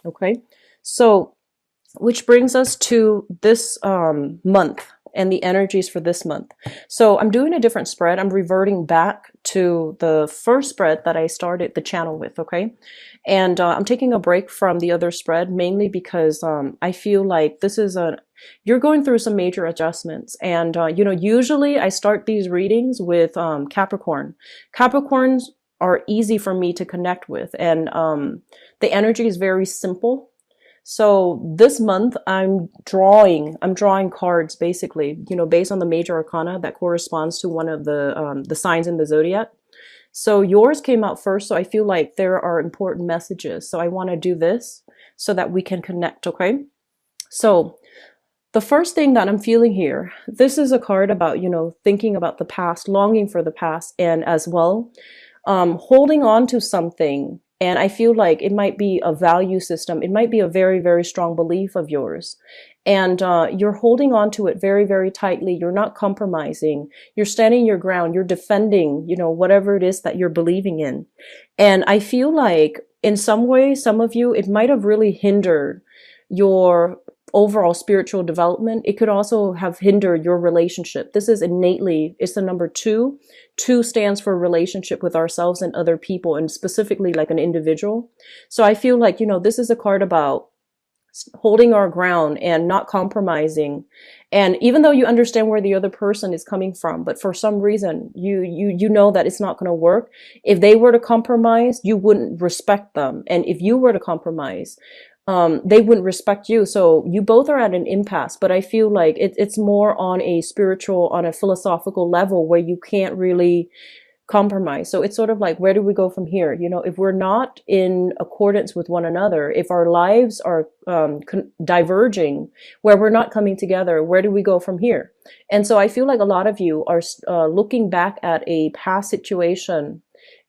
Okay. So, which brings us to this month and the energies for this month. So I'm doing a different spread. I'm reverting back to the first spread that I started the channel with, okay? And I'm taking a break from the other spread mainly because I feel like this is you're going through some major adjustments. And, usually I start these readings with Capricorn. Capricorns are easy for me to connect with. And the energy is very simple. So this month I'm drawing cards basically, based on the major arcana that corresponds to one of the signs in the zodiac. So yours came out first, so I feel like there are important messages. So I want to do this so that we can connect, okay? So the first thing that I'm feeling here, this is a card about, thinking about the past, longing for the past, and as well, holding on to something. And I feel like it might be a value system. It might be a very, very strong belief of yours. And you're holding on to it very, very tightly. You're not compromising. You're standing your ground. You're defending, whatever it is that you're believing in. And I feel like in some way, some of you, it might have really hindered your overall spiritual development. It could also have hindered your relationship. This is innately, it's the number two. Two stands for relationship with ourselves and other people, and specifically like an individual. So I feel like, this is a card about holding our ground and not compromising. And even though you understand where the other person is coming from, but for some reason you know that it's not going to work. If they were to compromise, you wouldn't respect them. And if you were to compromise, they wouldn't respect you. So you both are at an impasse, but I feel like it's more on a spiritual, on a philosophical level where you can't really compromise. So it's sort of like, where do we go from here? If we're not in accordance with one another, if our lives are diverging, where we're not coming together, where do we go from here? And so I feel like a lot of you are looking back at a past situation,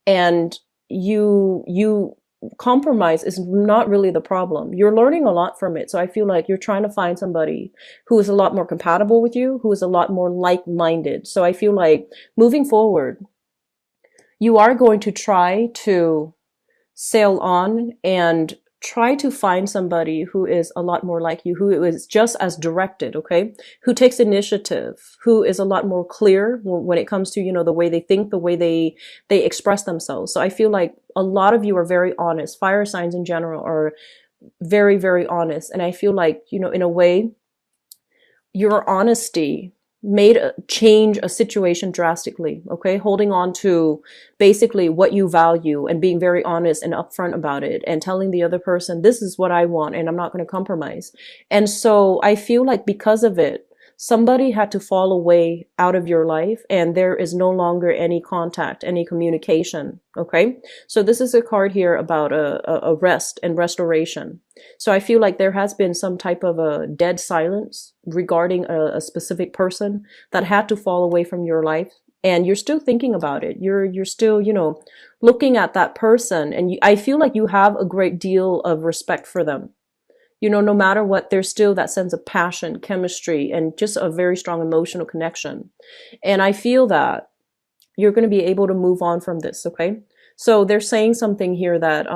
and you compromise is not really the problem. You're learning a lot from it. So I feel like you're trying to find somebody who is a lot more compatible with you, who is a lot more like-minded. So I feel like moving forward, you are going to try to sail on and try to find somebody who is a lot more like you, who is just as directed, okay? Who takes initiative, who is a lot more clear when it comes to, the way they think, the way they express themselves. So I feel like a lot of you are very honest. Fire signs in general are very, very honest. And I feel like, in a way, your honesty made change a situation drastically, okay? Holding on to basically what you value and being very honest and upfront about it and telling the other person, this is what I want and I'm not going to compromise. And so I feel like because of it, somebody had to fall away out of your life and there is no longer any contact, any communication, okay? So this is a card here about a rest and restoration. So I feel like there has been some type of a dead silence regarding a specific person that had to fall away from your life. And you're still thinking about it. You're still, looking at that person. And I feel like you have a great deal of respect for them. No matter what, there's still that sense of passion, chemistry, and just a very strong emotional connection. And I feel that you're going to be able to move on from this, okay? So they're saying something here that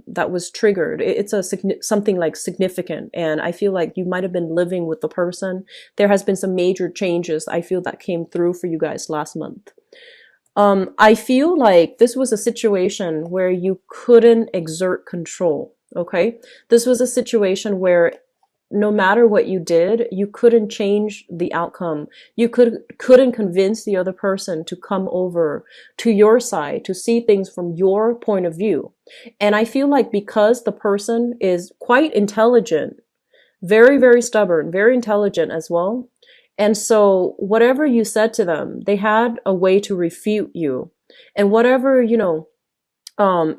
that was triggered. It's something like significant, and I feel like you might have been living with the person. There has been some major changes. I feel that came through for you guys last month. I feel like this was a situation where you couldn't exert control. Okay, this was a situation where no matter what you did, you couldn't change the outcome. You couldn't convince the other person to come over to your side, to see things from your point of view. And I feel like because the person is quite intelligent, very, very stubborn, very intelligent as well. And so whatever you said to them, they had a way to refute you. And whatever,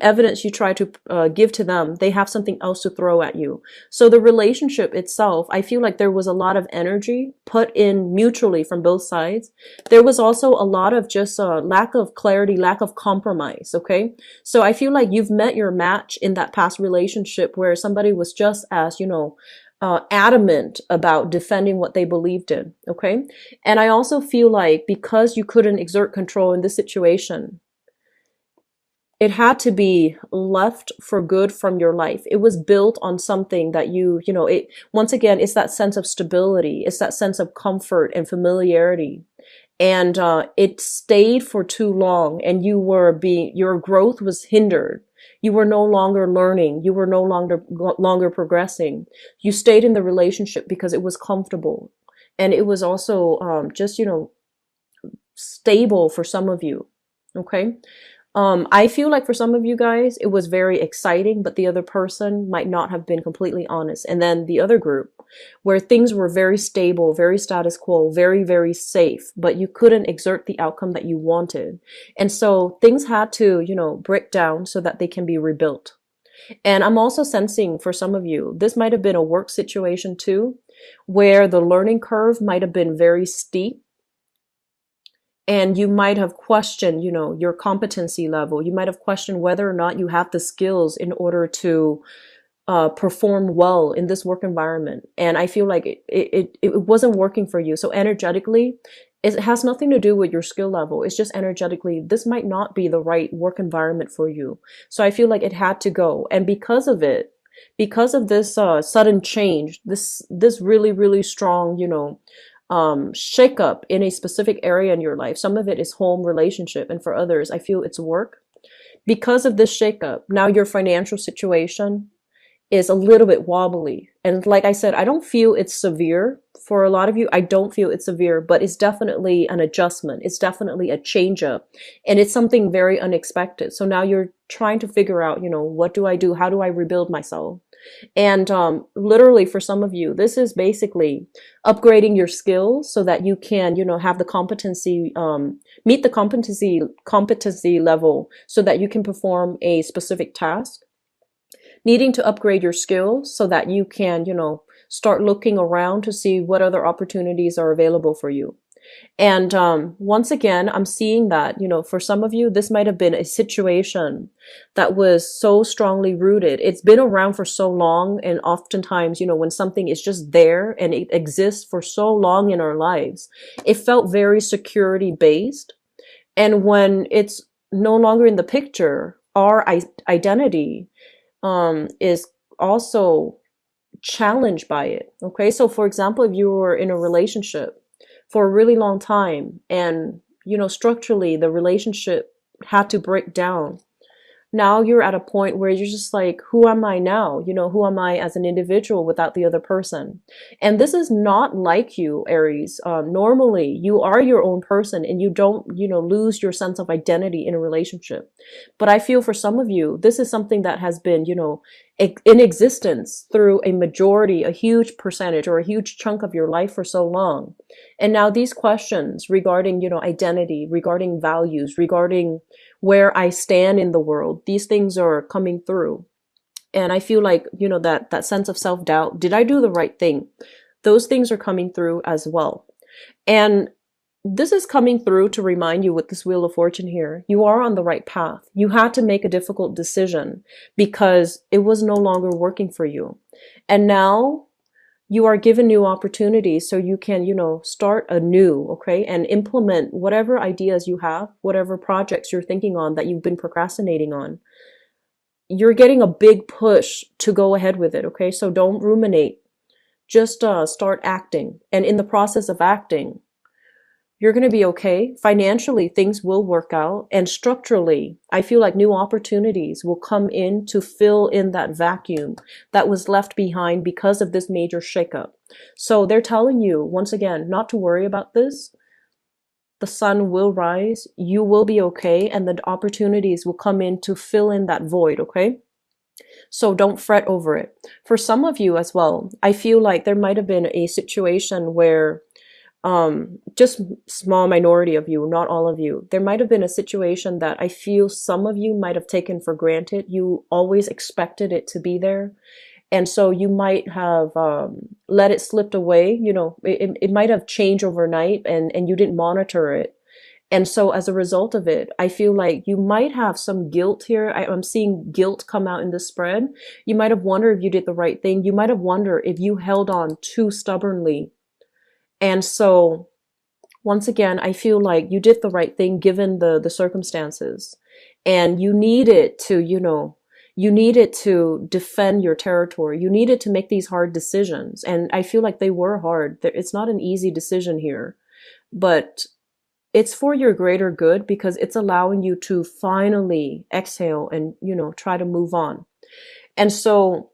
evidence you try to give to them, they have something else to throw at you. So the relationship itself, I feel like there was a lot of energy put in mutually from both sides. There was also a lot of just lack of clarity, lack of compromise, okay? So I feel like you've met your match in that past relationship where somebody was just as, adamant about defending what they believed in, okay? And I also feel like because you couldn't exert control in this situation, it had to be left for good from your life. It was built on something that you know, it, once again, it's that sense of stability. It's that sense of comfort and familiarity. And it stayed for too long, and your growth was hindered. You were no longer learning. You were no longer progressing. You stayed in the relationship because it was comfortable. And it was also just, you know, stable for some of you. Okay. I feel like for some of you guys, it was very exciting, but the other person might not have been completely honest. And then the other group, where things were very stable, very status quo, very, very safe, but you couldn't exert the outcome that you wanted. And so things had to, you know, break down so that they can be rebuilt. And I'm also sensing for some of you, this might have been a work situation too, where the learning curve might have been very steep, and you might have questioned, you know, your competency level. You might have questioned whether or not you have the skills in order to perform well in this work environment. And I feel like it wasn't working for you. So energetically, it has nothing to do with your skill level. It's just energetically, this might not be the right work environment for you. So I feel like it had to go. And because of it, because of this sudden change, this really, really strong, you know, shakeup in a specific area in your life. Some of it is home, relationship, and for others, I feel it's work. Because of this shakeup, now your financial situation is a little bit wobbly. And like I said, I don't feel it's severe. For a lot of you, I don't feel it's severe, but it's definitely an adjustment. It's definitely a change up, and it's something very unexpected. So now you're trying to figure out, you know, what do I do? How do I rebuild myself? And literally for some of you, this is basically upgrading your skills so that you can, you know, have the competency, meet the competency level so that you can perform a specific task. Needing to upgrade your skills so that you can, you know, start looking around to see what other opportunities are available for you. And once again, I'm seeing that, you know, for some of you, this might have been a situation that was so strongly rooted. It's been around for so long. And oftentimes, you know, when something is just there and it exists for so long in our lives, it felt very security based. And when it's no longer in the picture, our identity is also challenged by it. Okay. So for example, if you were in a relationship for a really long time and, you know, structurally the relationship had to break down, now you're at a point where you're just like, who am I now? You know, who am I as an individual without the other person? And this is not like you, Aries. Normally you are your own person and you don't, you know, lose your sense of identity in a relationship. But I feel for some of you, this is something that has been, you know, in existence through a majority, a huge percentage or a huge chunk of your life for so long. And now these questions regarding, you know, identity, regarding values, regarding where I stand in the world, these things are coming through. And I feel like, you know, that sense of self-doubt, did I do the right thing? Those things are coming through as well. And this is coming through to remind you with this Wheel of Fortune here, you are on the right path. You had to make a difficult decision because it was no longer working for you. And now you are given new opportunities so you can, you know, start anew, okay, and implement whatever ideas you have, whatever projects you're thinking on that you've been procrastinating on. You're getting a big push to go ahead with it, okay? So don't ruminate. Just start acting. And in the process of acting, you're going to be okay. Financially, things will work out. And structurally, I feel like new opportunities will come in to fill in that vacuum that was left behind because of this major shakeup. So they're telling you, once again, not to worry about this. The sun will rise. You will be okay. And the opportunities will come in to fill in that void, okay? So don't fret over it. For some of you as well, I feel like there might have been a situation where just small minority of you, not all of you. There might have been a situation that I feel some of you might have taken for granted. You always expected it to be there. And so you might have let it slip away. You know, it might have changed overnight and you didn't monitor it. And so as a result of it, I feel like you might have some guilt here. I'm seeing guilt come out in the spread. You might have wondered if you did the right thing. You might have wondered if you held on too stubbornly. And so once again, I feel like you did the right thing given the circumstances. and you needed to, you needed to defend your territory. You needed to make these hard decisions. And I feel like they were hard. It's not an easy decision here, but it's for your greater good because it's allowing you to finally exhale and, try to move on. And so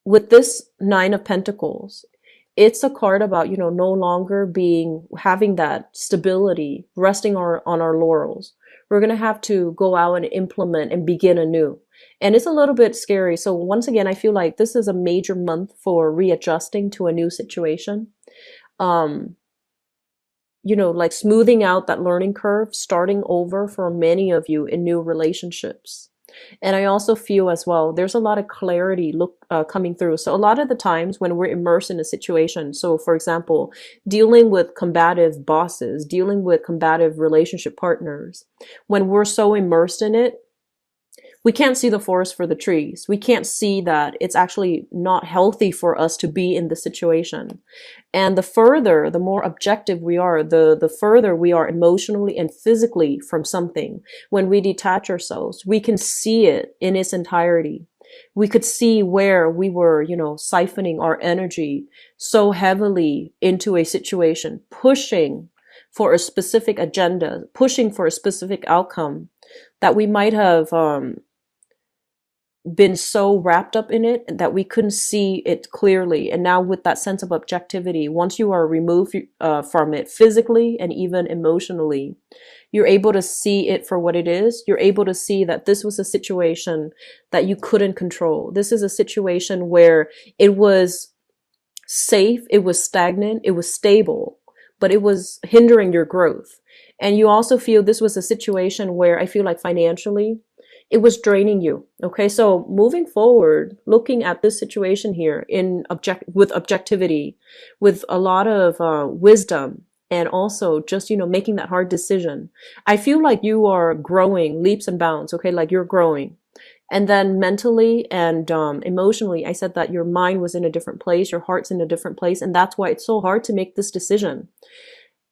with this Nine of Pentacles, it's a card about, no longer having that stability, resting on our laurels. We're going to have to go out and implement and begin anew. And it's a little bit scary. So once again, I feel like this is a major month for readjusting to a new situation. Like smoothing out that learning curve, starting over for many of you in new relationships. And I also feel as well, there's a lot of clarity coming through. So a lot of the times when we're immersed in a situation, so for example, dealing with combative bosses, dealing with combative relationship partners, when we're so immersed in it, we can't see the forest for the trees. We can't see that it's actually not healthy for us to be in the situation. And the more objective we are, the further we are emotionally and physically from something. When we detach ourselves, we can see it in its entirety. We could see where we were, siphoning our energy so heavily into a situation, pushing for a specific agenda, pushing for a specific outcome, that we might have, been so wrapped up in it that we couldn't see it clearly. And now with that sense of objectivity, once you are removed from it physically and even emotionally, you're able to see it for what it is. You're able to see that this was a situation that you couldn't control. This is a situation where it was safe, it was stagnant, it was stable, but it was hindering your growth. And you also feel this was a situation where I feel like financially, it was draining you. Okay. So moving forward, looking at this situation here with objectivity, with a lot of wisdom, and also just, making that hard decision. I feel like you are growing leaps and bounds. Okay. Like you're growing. And then mentally and emotionally, I said that your mind was in a different place. Your heart's in a different place. And that's why it's so hard to make this decision.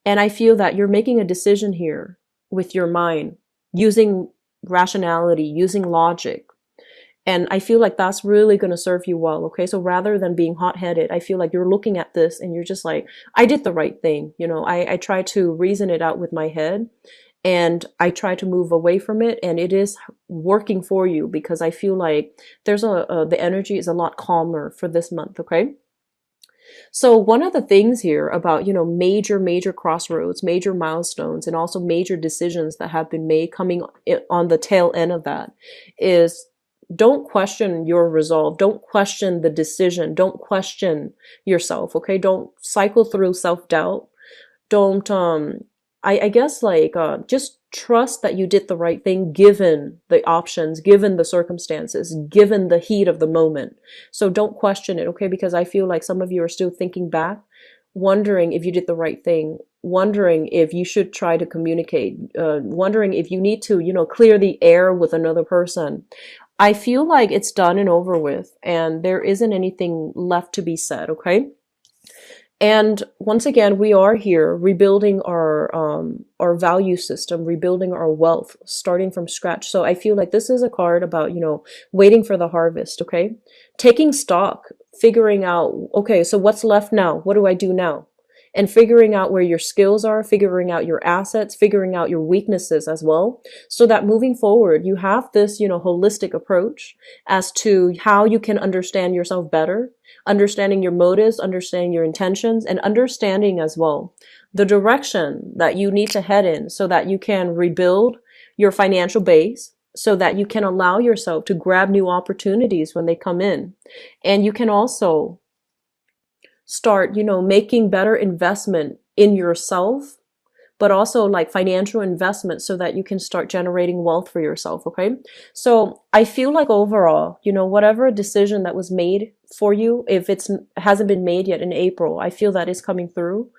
And I feel that you're making a decision here with your mind, using rationality, using logic. And I feel like that's really going to serve you well. Okay. So rather than being hot-headed, I feel like you're looking at this and you're just like, I did the right thing. I try to reason it out with my head and I try to move away from it. And it is working for you because I feel like the energy is a lot calmer for this month. Okay. So one of the things here about, major crossroads, major milestones, and also major decisions that have been made coming on the tail end of that is don't question your resolve. Don't question the decision. Don't question yourself. Okay. Don't cycle through self-doubt. Don't, I guess just trust that you did the right thing given the options, given the circumstances, given the heat of the moment. So don't question it, okay? Because I feel like some of you are still thinking back, wondering if you did the right thing, wondering if you should try to communicate, wondering if you need to, clear the air with another person. I feel like it's done and over with, and there isn't anything left to be said, okay? And once again, we are here rebuilding our value system, rebuilding our wealth, starting from scratch. So I feel like this is a card about, waiting for the harvest, okay? Taking stock, figuring out, okay, so what's left now? What do I do now? And figuring out where your skills are, figuring out your assets, figuring out your weaknesses as well. So that moving forward, you have this, holistic approach as to how you can understand yourself better, understanding your motives, understanding your intentions, and understanding as well the direction that you need to head in so that you can rebuild your financial base, so that you can allow yourself to grab new opportunities when they come in. And you can also start, making better investment in yourself, but also like financial investment so that you can start generating wealth for yourself. Okay. So I feel like overall, whatever decision that was made for you, if hasn't been made yet in April, I feel that is coming through.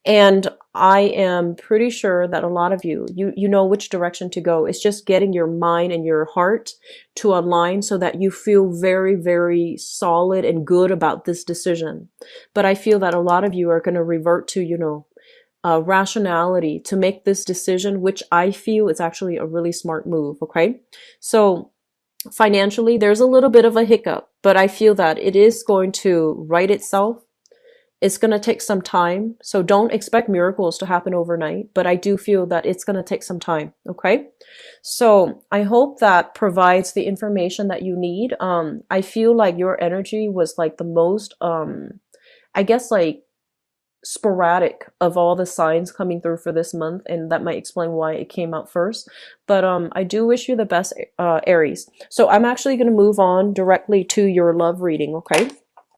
And I am pretty sure that a lot of you know which direction to go. It's just getting your mind and your heart to align so that you feel very, very solid and good about this decision. But I feel that a lot of you are going to revert to, rationality to make this decision, which I feel is actually a really smart move. Okay. So financially, there's a little bit of a hiccup, but I feel that it is going to right itself. It's going to take some time. So don't expect miracles to happen overnight, but I do feel that it's going to take some time. Okay. So I hope that provides the information that you need. I feel like your energy was like the most, I guess like sporadic of all the signs coming through for this month, and that might explain why it came out first. But I do wish you the best, Aries. So I'm actually going to move on directly to your love reading. Okay.